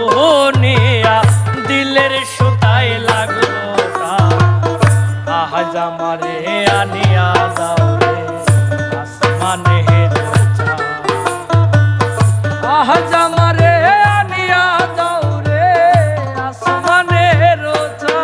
শুনিয়া দিলের সুতায় লাগলো আজ আমারে আনিয়া দাও রে আসমানে রোজা আজ আমারে আনিয়া দাও রে আসমানে রোজা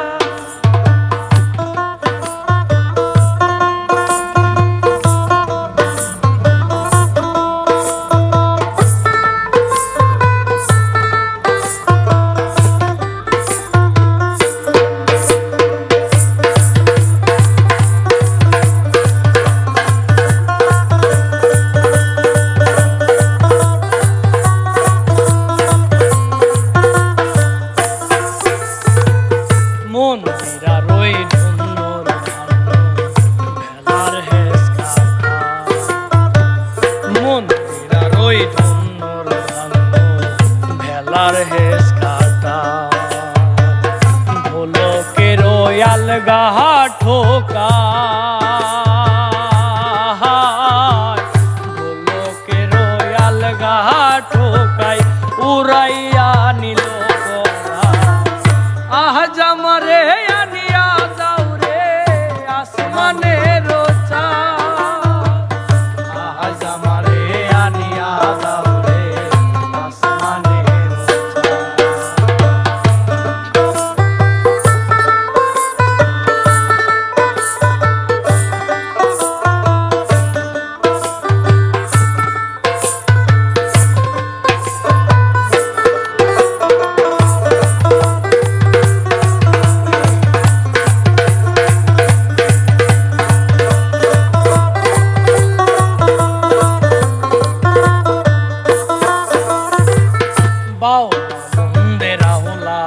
মন্দিরার ওই ধুনোর ভেলার হেস কাটা মন্দিরার ওই ধুনোর ভেলার হেস কাটা ঢোলকের ওই আলগা ঠোকা ঢোলকের ওই আলগা ঠোকাই উড়াইয়া নিল আজ আমারে আনিয়া দাও রে আসমানে রোজা আজ আমারে আনিয়া দাও রে আসমানে বাও বন্দেরা ওলা